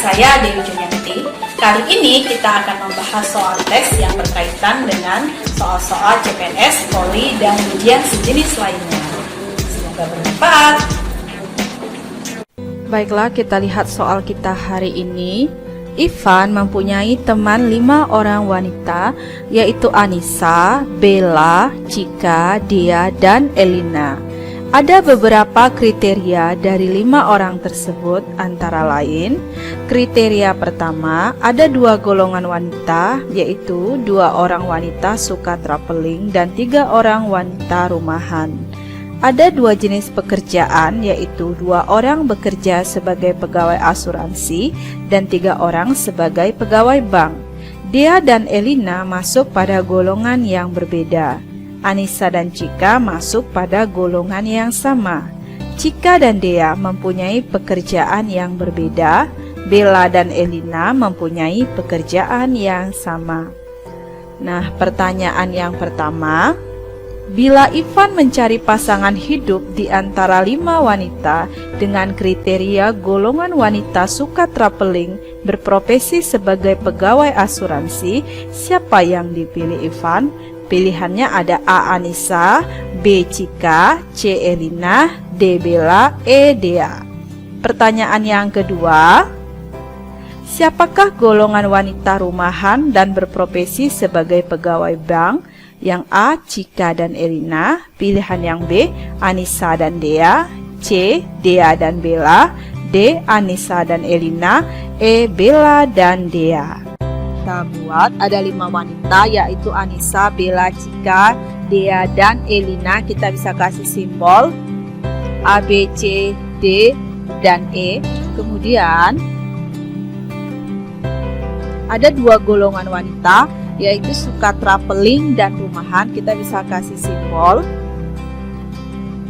saya Dewi Junianti. Kali ini kita akan membahas soal tes yang berkaitan dengan soal-soal CPNS, Polri, dan ujian sejenis lainnya. Semoga bermanfaat. Baiklah, kita lihat soal kita hari ini. Ivan mempunyai teman 5 orang wanita, yaitu Anissa, Bella, Cika, Dia, dan Elina. Ada beberapa kriteria dari 5 orang tersebut, antara lain kriteria pertama, ada 2 golongan wanita, yaitu 2 orang wanita suka traveling dan 3 orang wanita rumahan. Ada 2 jenis pekerjaan, yaitu 2 orang bekerja sebagai pegawai asuransi dan 3 orang sebagai pegawai bank. Dia dan Elina masuk pada golongan yang berbeda. Anissa dan Cika masuk pada golongan yang sama. Cika dan Dea mempunyai pekerjaan yang berbeda. Bella dan Elina mempunyai pekerjaan yang sama. Nah, pertanyaan yang pertama, bila Ivan mencari pasangan hidup di antara 5 wanita dengan kriteria golongan wanita suka traveling, berprofesi sebagai pegawai asuransi, siapa yang dipilih Ivan? Pilihannya ada A. Anissa, B. Cika, C. Elina, D. Bella, E. Dea. Pertanyaan yang kedua, siapakah golongan wanita rumahan dan berprofesi sebagai pegawai bank? Yang A. Cika dan Elina. Pilihan yang B. Anissa dan Dea. C. Dea dan Bella. D. Anissa dan Elina. E. Bella dan Dea. Kita buat ada 5 wanita, yaitu Anissa, Bella, Cika, Dea, dan Elina. Kita bisa kasih simbol A, B, C, D, dan E. Kemudian ada 2 golongan wanita, yaitu suka traveling dan rumahan. Kita bisa kasih simbol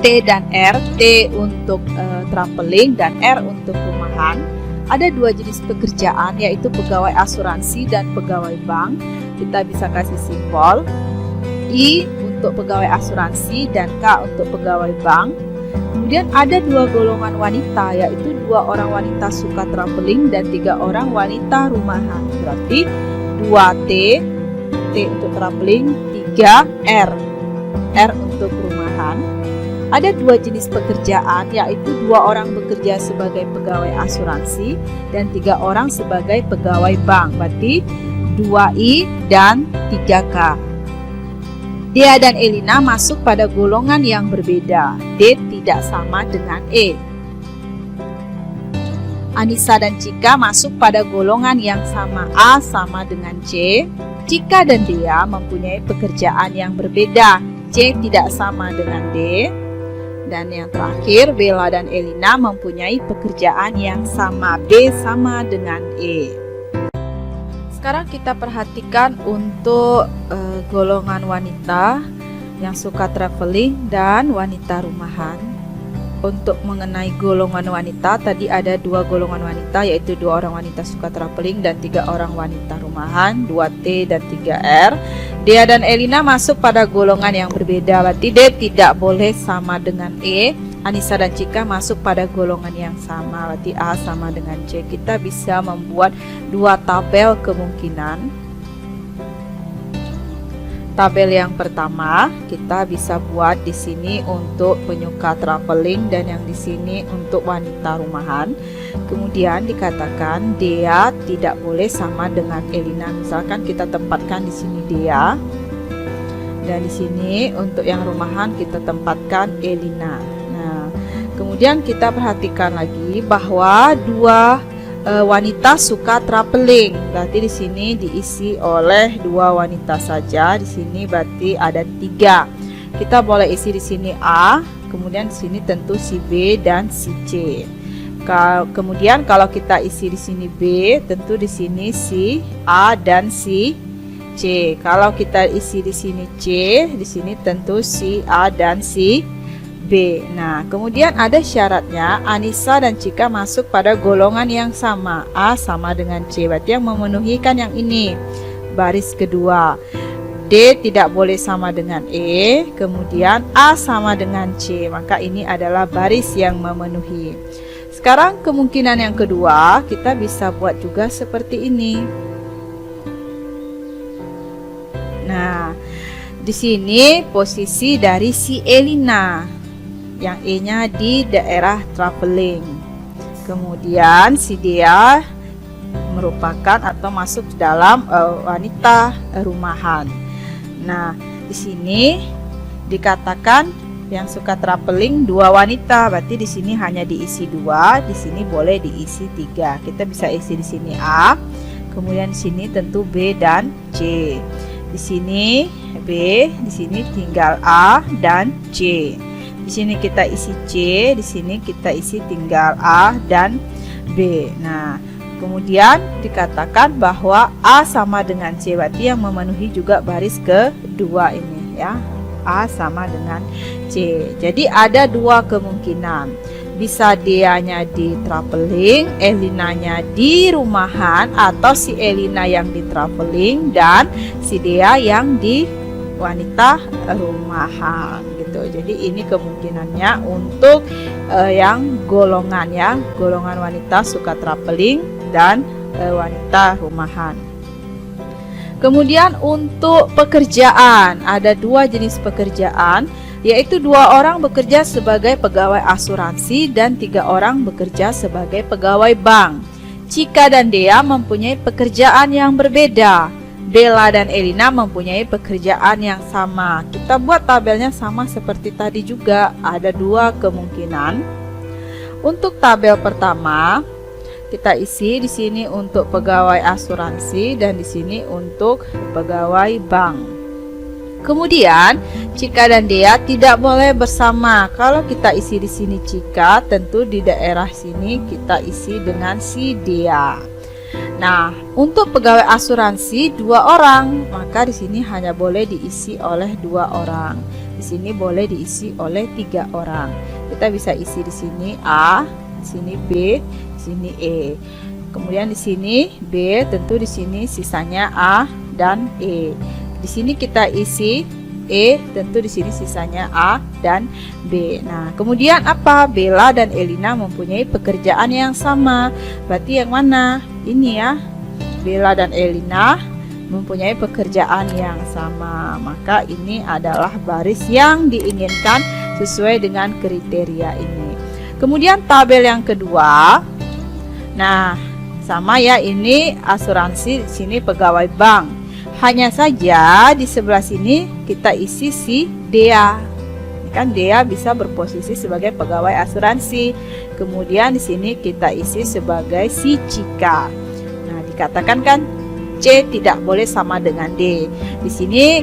T dan R. T untuk traveling dan R untuk rumahan. Ada 2 jenis pekerjaan, yaitu pegawai asuransi dan pegawai bank. Kita bisa kasih simbol I untuk pegawai asuransi dan K untuk pegawai bank. Kemudian ada 2 golongan wanita, yaitu 2 orang wanita suka traveling dan 3 orang wanita rumahan. Berarti 2 T untuk traveling, 3 R untuk rumahan. Ada 2 jenis pekerjaan, yaitu 2 orang bekerja sebagai pegawai asuransi dan 3 orang sebagai pegawai bank. Berarti 2I dan 3K. Dea dan Elina masuk pada golongan yang berbeda. D tidak sama dengan E. Anissa dan Cika masuk pada golongan yang sama. A sama dengan C. Cika dan Dea mempunyai pekerjaan yang berbeda. C tidak sama dengan D. Dan yang terakhir, Bella dan Elina mempunyai pekerjaan yang sama. B sama dengan E. Sekarang kita perhatikan untuk golongan wanita yang suka traveling dan wanita rumahan. Untuk mengenai golongan wanita, tadi ada 2 golongan wanita, yaitu 2 orang wanita suka traveling dan 3 orang wanita rumahan, 2T dan 3R. Dea dan Elina masuk pada golongan yang berbeda, berarti D tidak boleh sama dengan E. Anissa dan Cika masuk pada golongan yang sama, berarti A sama dengan C. Kita bisa membuat 2 tabel kemungkinan. Tabel yang pertama kita bisa buat di sini untuk penyuka traveling dan yang di sini untuk wanita rumahan. Kemudian dikatakan Dea tidak boleh sama dengan Elina. Misalkan kita tempatkan di sini Dea dan di sini untuk yang rumahan kita tempatkan Elina. Nah, kemudian kita perhatikan lagi bahwa 2 wanita suka traveling. Berarti di sini diisi oleh 2 wanita saja. Di sini berarti ada 3. Kita boleh isi di sini A, kemudian di sini tentu si B dan si C. Kemudian kalau kita isi di sini B, tentu di sini si A dan si C. Kalau kita isi di sini C, di sini tentu si A dan si B. Nah, kemudian ada syaratnya Anissa dan Cika masuk pada golongan yang sama. A sama dengan C, berarti yang memenuhi kan yang ini. Baris kedua. D tidak boleh sama dengan E, kemudian A sama dengan C, maka ini adalah baris yang memenuhi. Sekarang kemungkinan yang kedua, kita bisa buat juga seperti ini. Nah, di sini posisi dari si Elina, yang E-nya di daerah traveling. Kemudian si Dea merupakan atau masuk dalam wanita rumahan. Nah, di sini dikatakan yang suka traveling 2 wanita, berarti di sini hanya diisi 2, di sini boleh diisi 3. Kita bisa isi di sini A, kemudian di sini tentu B dan C. Di sini B, di sini tinggal A dan C. Di sini kita isi C, di sini kita isi tinggal A dan B. Nah, kemudian dikatakan bahwa A sama dengan C, berarti yang memenuhi juga baris kedua ini ya. A sama dengan C. Jadi ada 2 kemungkinan. Bisa Dea-nya di traveling, Elina-nya di rumahan, atau si Elina yang di traveling dan si Dea yang di wanita rumahan gitu. Jadi ini kemungkinannya untuk yang golongan ya, golongan wanita suka traveling dan wanita rumahan. Kemudian untuk pekerjaan, ada 2 jenis pekerjaan, yaitu 2 orang bekerja sebagai pegawai asuransi dan 3 orang bekerja sebagai pegawai bank. Cika dan Dea mempunyai pekerjaan yang berbeda. Bella dan Elina mempunyai pekerjaan yang sama. Kita buat tabelnya sama seperti tadi juga. Ada 2 kemungkinan. Untuk tabel pertama, kita isi di sini untuk pegawai asuransi dan di sini untuk pegawai bank. Kemudian, Cika dan Dea tidak boleh bersama. Kalau kita isi di sini Cika, tentu di daerah sini kita isi dengan si Dea. Nah, untuk pegawai asuransi 2 orang, maka di sini hanya boleh diisi oleh 2 orang. Di sini boleh diisi oleh 3 orang. Kita bisa isi di sini A, di sini B, di sini E. Kemudian di sini B, tentu di sini sisanya A dan E. Di sini kita isi E, tentu di sini sisanya A dan B. Nah, kemudian apa? Bella dan Elina mempunyai pekerjaan yang sama. Berarti yang mana? Ini ya. Bella dan Elina mempunyai pekerjaan yang sama. Maka ini adalah baris yang diinginkan sesuai dengan kriteria ini. Kemudian tabel yang kedua. Nah, sama ya, ini asuransi, sini pegawai bank. Hanya saja di sebelah sini kita isi si Dea. Ini kan Dea bisa berposisi sebagai pegawai asuransi. Kemudian di sini kita isi sebagai si Cika. Nah, dikatakan kan C tidak boleh sama dengan D. Di sini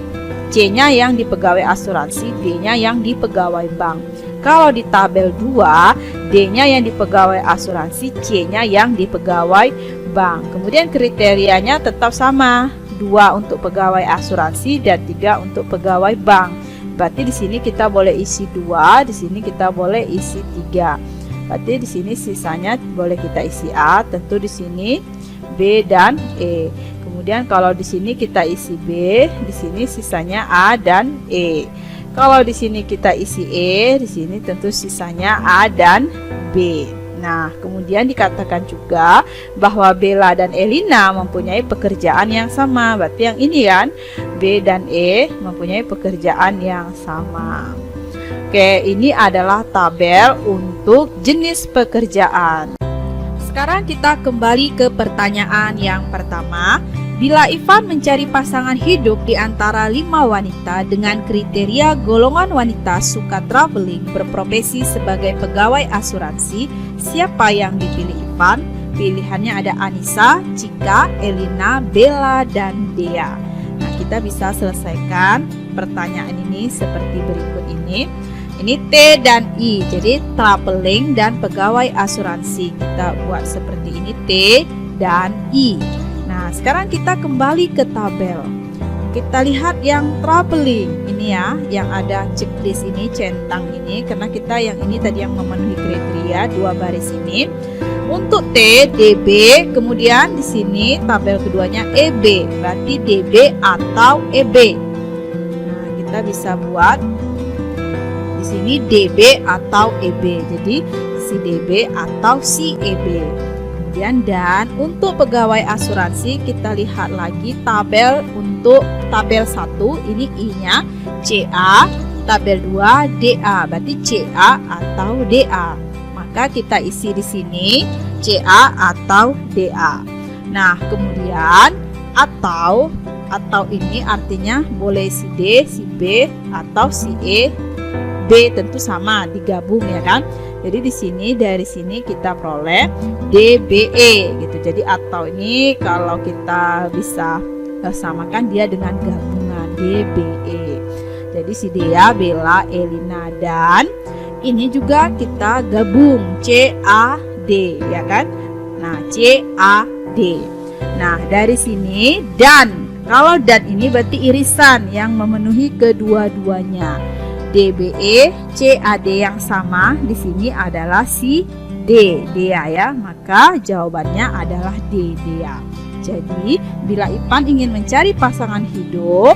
C-nya yang di pegawai asuransi, D-nya yang di pegawai bank. Kalau di tabel 2, D-nya yang di pegawai asuransi, C-nya yang di pegawai bank. Kemudian kriterianya tetap sama. 2 untuk pegawai asuransi dan 3 untuk pegawai bank. Berarti di sini kita boleh isi 2, di sini kita boleh isi 3. Berarti di sini sisanya boleh kita isi A, tentu di sini B dan E. Kemudian kalau di sini kita isi B, di sini sisanya A dan E. Kalau di sini kita isi E, di sini tentu sisanya A dan B. Nah, kemudian dikatakan juga bahwa Bella dan Elina mempunyai pekerjaan yang sama. Berarti yang ini kan, B dan E mempunyai pekerjaan yang sama. Oke, ini adalah tabel untuk jenis pekerjaan. Sekarang kita kembali ke pertanyaan yang pertama. Bila Ivan mencari pasangan hidup di antara 5 wanita dengan kriteria golongan wanita suka traveling berprofesi sebagai pegawai asuransi, siapa yang dipilih Ivan? Pilihannya ada Anissa, Cika, Elina, Bella, dan Dea. Nah, kita bisa selesaikan pertanyaan ini seperti berikut ini. Ini T dan I, jadi traveling dan pegawai asuransi. Kita buat seperti ini T dan I. Nah, sekarang kita kembali ke tabel. Kita lihat yang traveling ini ya, yang ada checklist ini, centang ini, karena kita yang ini tadi yang memenuhi kriteria 2 baris ini. Untuk T, DB, kemudian di sini tabel keduanya EB, berarti DB atau EB. Nah, kita bisa buat di sini DB atau EB. Jadi di si DB atau si EB. Kemudian dan untuk pegawai asuransi kita lihat lagi tabel untuk tabel 1 ini I-nya CA, tabel 2 DA, berarti CA atau DA. Maka kita isi di sini CA atau DA. Nah, kemudian atau ini artinya boleh si D, si B atau si E, B tentu sama digabung ya kan. Jadi di sini dari sini kita peroleh DBE gitu. Jadi atau ini kalau kita bisa samakan dia dengan gabungan DBE. Jadi si Dea, Bella, Elina dan ini juga kita gabung CAD ya kan. Nah, CAD. Nah, dari sini dan kalau dan ini berarti irisan yang memenuhi kedua-duanya. DBE, CAD yang sama di sini adalah si D, Dea ya. Maka jawabannya adalah D, Dea. Jadi, bila Ipan ingin mencari pasangan hidup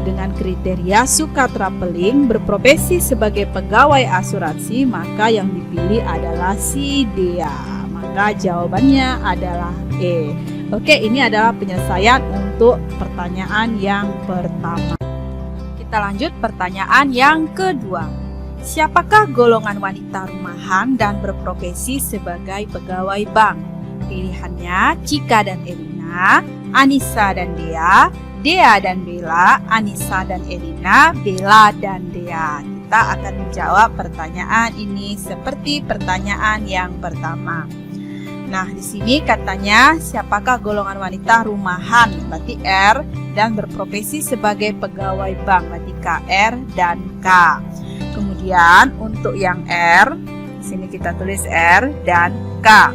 dengan kriteria suka traveling, berprofesi sebagai pegawai asuransi, maka yang dipilih adalah si Dea. Maka jawabannya adalah E. Oke, ini adalah penyelesaian untuk pertanyaan yang pertama. Kita lanjut pertanyaan yang kedua. Siapakah golongan wanita rumahan dan berprofesi sebagai pegawai bank? Pilihannya Cika dan Elina, Anissa dan Dea, Dea dan Bella, Anissa dan Elina, Bella dan Dea. Kita akan menjawab pertanyaan ini seperti pertanyaan yang pertama. Nah, di sini katanya siapakah golongan wanita rumahan, berarti R, dan berprofesi sebagai pegawai bank, berarti KR dan K. Kemudian untuk yang R, di sini kita tulis R dan K.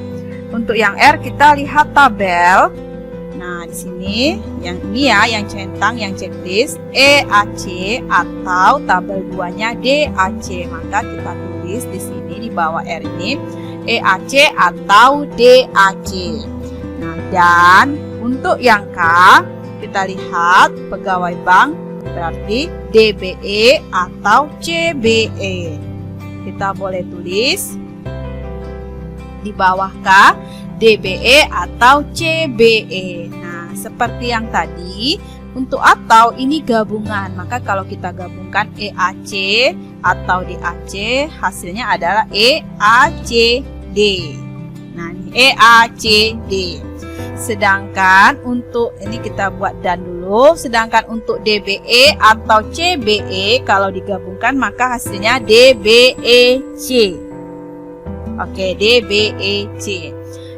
Untuk yang R kita lihat tabel. Nah, di sini yang ini ya, yang centang, yang checklist EAC atau tabel 2-nya DAC. Maka kita tulis di sini di bawah R ini EAC atau DAC. Nah, dan untuk yang K kita lihat pegawai bank berarti DBE atau CBE. Kita boleh tulis di bawah K DBE atau CBE. Nah, seperti yang tadi untuk atau ini gabungan. Maka kalau kita gabungkan EAC atau DAC hasilnya adalah EACD. Nah, ini EACD. Sedangkan untuk ini kita buat dan dulu. Sedangkan untuk DBE atau CBE kalau digabungkan maka hasilnya DBEC. Oke, DBEC.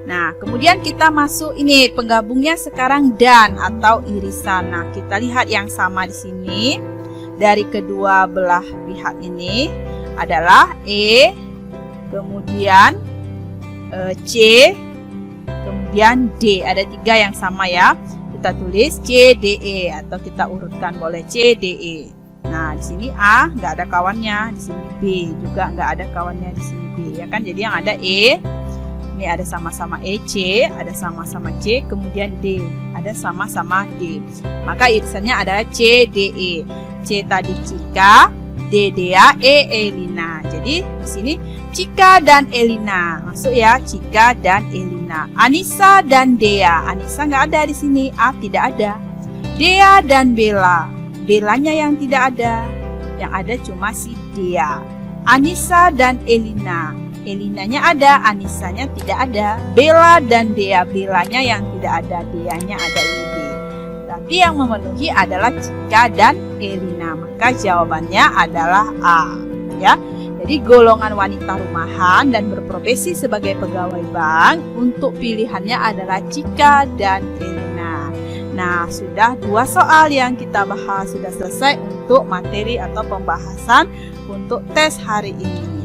Nah, kemudian kita masuk ini penggabungnya sekarang dan atau irisan. Nah, kita lihat yang sama di sini dari kedua belah pihak ini adalah E, kemudian C, kemudian D. Ada 3 yang sama ya. Kita tulis CDE atau kita urutkan boleh CDE. Nah, di sini A nggak ada kawannya, di sini B juga nggak ada kawannya, di sini B ya kan. Jadi yang ada E, ini ada sama-sama EC, ada sama-sama C, kemudian D, ada sama-sama D. Maka irisannya adalah CDE. C tadi Cika, D Dea, E Elina. Jadi di sini Cika dan Elina. Masuk ya, Cika dan Elina. Anissa dan Dea. Anissa nggak ada di sini, A tidak ada. Dea dan Bella. Bellanya yang tidak ada. Yang ada cuma si Dea. Anissa dan Elina. Elinanya ada, Anissanya tidak ada. Bella dan Dea. Bellanya yang tidak ada, Deanya ada ini. Tapi yang memenuhi adalah Cika dan Elina. Maka jawabannya adalah A. Ya. Jadi golongan wanita rumahan dan berprofesi sebagai pegawai bank untuk pilihannya adalah Cika dan Elina. Nah, sudah 2 soal yang kita bahas sudah selesai untuk materi atau pembahasan untuk tes hari ini.